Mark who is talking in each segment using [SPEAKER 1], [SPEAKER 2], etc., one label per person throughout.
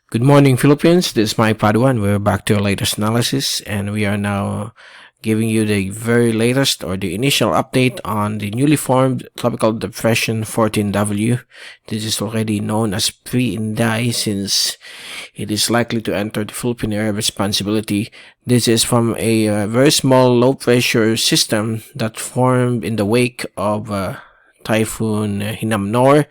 [SPEAKER 1] Good morning, Philippines. This is my Padua, and we're back to our latest analysis, and we are now giving you the very latest or the initial update on the newly formed tropical depression 14W. This is already known as Pre-INDAY since it is likely to enter the Philippine area of responsibility. This is from a very small low-pressure system that formed in the wake of Typhoon Hinamnor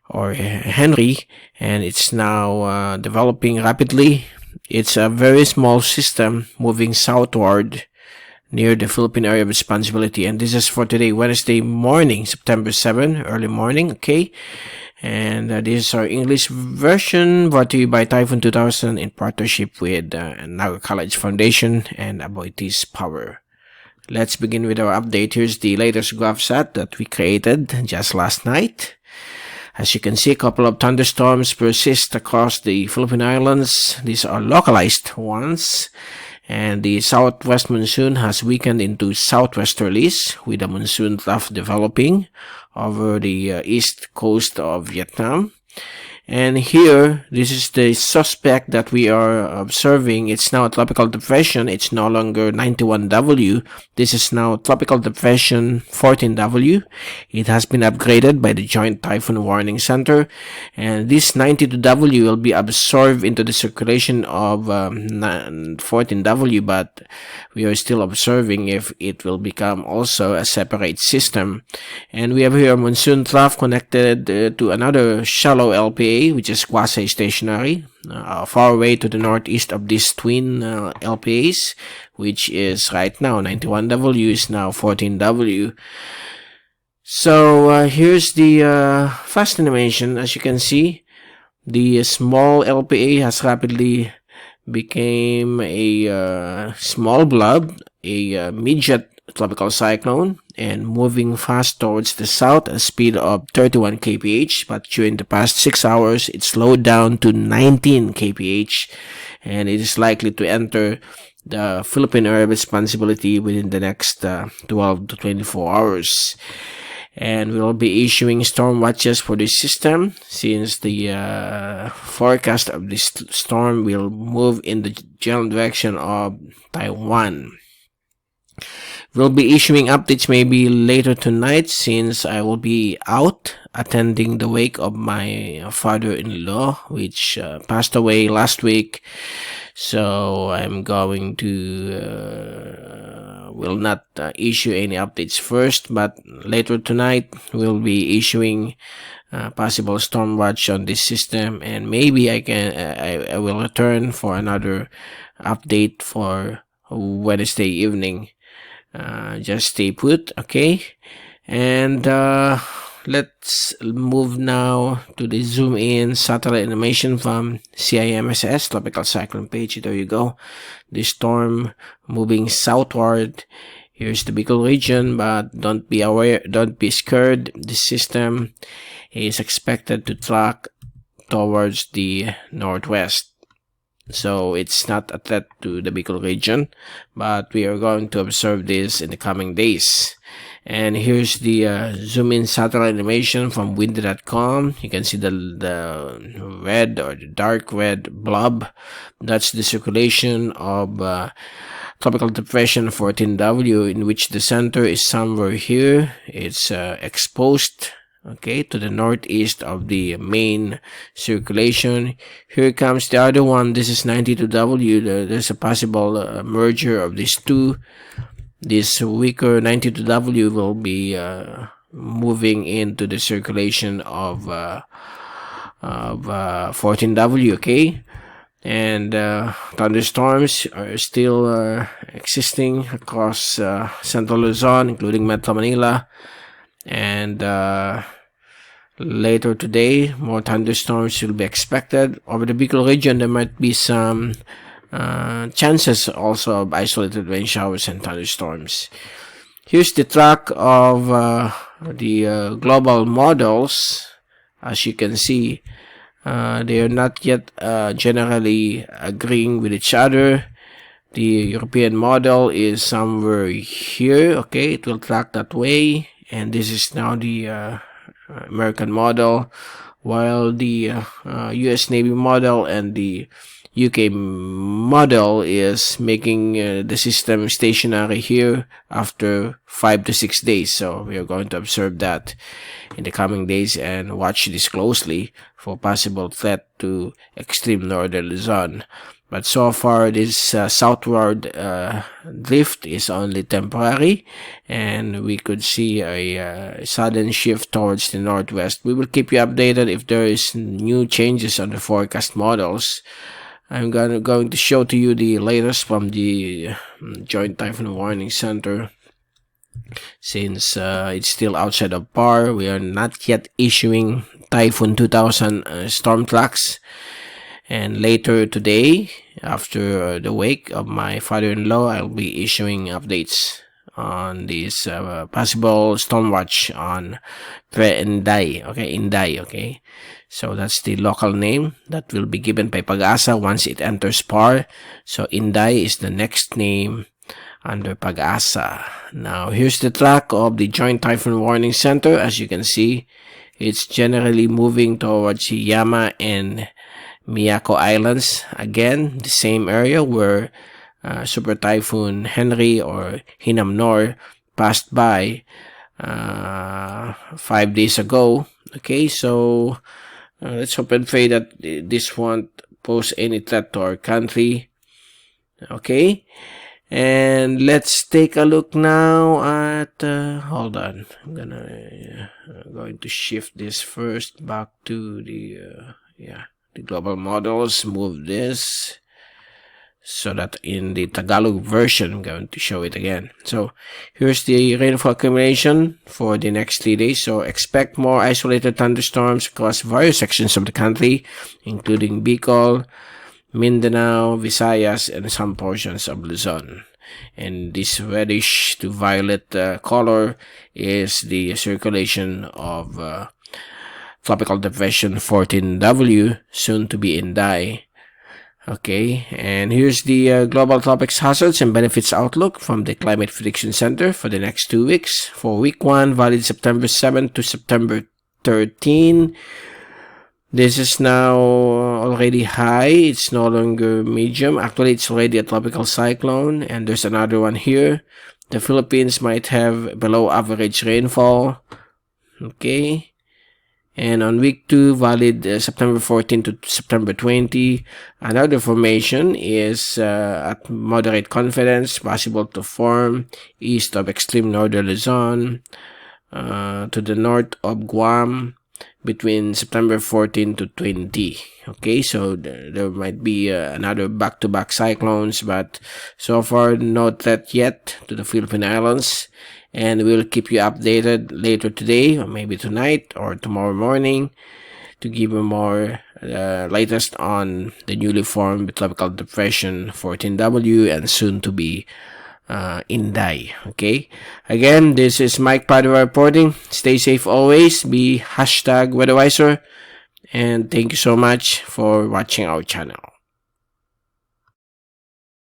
[SPEAKER 1] or Henry, and it's now developing rapidly. It's a very small system moving southward near the Philippine area of responsibility, and this is for today, Wednesday morning, September 7, early morning, okay? And this is our English version brought to you by Typhoon2000 in partnership with Naga College Foundation and Aboitiz Power. Let's begin with our update. Here's the latest graph set that we created just last night. As you can see, a couple of thunderstorms persist across the Philippine Islands. These are localized ones. And the southwest monsoon has weakened into southwesterlies, with a monsoon trough developing over the east coast of Vietnam. And here, this is the suspect that we are observing. It's now a tropical depression. It's no longer 91W. This is now tropical depression 14W. It has been upgraded by the Joint Typhoon Warning Center. And this 92W will be absorbed into the circulation of 14W, but we are still observing if it will become also a separate system. And we have here a monsoon trough connected to another shallow LPA, which is quasi-stationary, far away to the northeast of these twin LPAs, which is right now 91W, is now 14W. So here's the fast animation. As you can see, the small LPA has rapidly became a small blob, a midget tropical cyclone, and moving fast towards the south at a speed of 31 kph, but during the past 6 hours it slowed down to 19 kph, and it is likely to enter the Philippine area of responsibility within the next 12 to 24 hours. And we'll be issuing storm watches for this system since the forecast of this storm will move in the general direction of Taiwan. We'll be issuing updates maybe later tonight since I will be out attending the wake of my father-in-law, which passed away last week. So I'm going to will not issue any updates first, but later tonight we'll be issuing possible storm watch on this system, and maybe I will return for another update for Wednesday evening. Just stay put, okay? And let's move now to the zoom in satellite animation from CIMSS tropical cyclone page. There you go. The storm moving southward. Here's the Bicol region, but don't be scared. The system is expected to track towards the northwest. So it's not a threat to the Bicol region, but we are going to observe this in the coming days. And here's the zoom in satellite animation from windy.com. You can see the red or the dark red blob. That's the circulation of tropical depression 14W, in which the center is somewhere here. It's exposed, okay, to the northeast of the main circulation. Here comes the other one. This is 92W. There's a possible merger of these two. This weaker 92W will be moving into the circulation of 14W, okay? And thunderstorms are still existing across Central Luzon, including Metro Manila. And later today, more thunderstorms will be expected. Over the Bicol region, there might be some chances also of isolated rain showers and thunderstorms. Here's the track of the global models. As you can see, they are not yet generally agreeing with each other. The European model is somewhere here, okay, it will track that way. And this is now the American model, while the US Navy model and the UK model is making the system stationary here after 5 to 6 days. So we are going to observe that in the coming days and watch this closely for possible threat to extreme northern Luzon. But so far, this southward drift is only temporary, and we could see a sudden shift towards the northwest. We will keep you updated if there is new changes on the forecast models. I'm going to show to you the latest from the Joint Typhoon Warning Center. Since it's still outside of par, we are not yet issuing Typhoon2000 storm tracks. And later today, after the wake of my father-in-law, I'll be issuing updates on this possible storm watch on Pre-INDAY. Okay, INDAY. Okay, so that's the local name that will be given by Pag-asa once it enters PAR. So INDAY is the next name under Pag-asa. Now here's the track of the Joint Typhoon Warning Center. As you can see, it's generally moving towards Yaeyama and Miyako Islands. Again, the same area where Super Typhoon Henry or Hinam-nor passed by 5 days ago. Okay, so let's hope and pray that this won't pose any threat to our country. Okay, and let's take a look now at hold on, I'm going to shift this first back to the the global models. Move this so that in the Tagalog version, I'm going to show it again. So here's the rainfall accumulation for the next 3 days. So expect more isolated thunderstorms across various sections of the country, including Bicol, Mindanao, Visayas, and some portions of Luzon. And this reddish to violet color is the circulation of Tropical Depression 14W, soon to be INDAY. Okay, and here's the Global Tropics Hazards and Benefits Outlook from the Climate Prediction Center for the next 2 weeks. For week 1, valid September 7 to September 13. This is now already high. It's no longer medium. Actually, it's already a tropical cyclone. And there's another one here. The Philippines might have below average rainfall. Okay. And on week 2, valid September 14 to September 20, another formation is at moderate confidence, possible to form east of extreme northern Luzon, to the north of Guam, between September 14 to 20. Okay, so there might be another back-to-back cyclones, but so far no threat yet to the Philippine Islands. And we'll keep you updated later today, or maybe tonight, or tomorrow morning, to give you more latest on the newly formed Tropical Depression 14W and soon to be INDAY. Okay, again, this is Mike Padua reporting. Stay safe always. Be #weatherwiser. And thank you so much for watching our channel.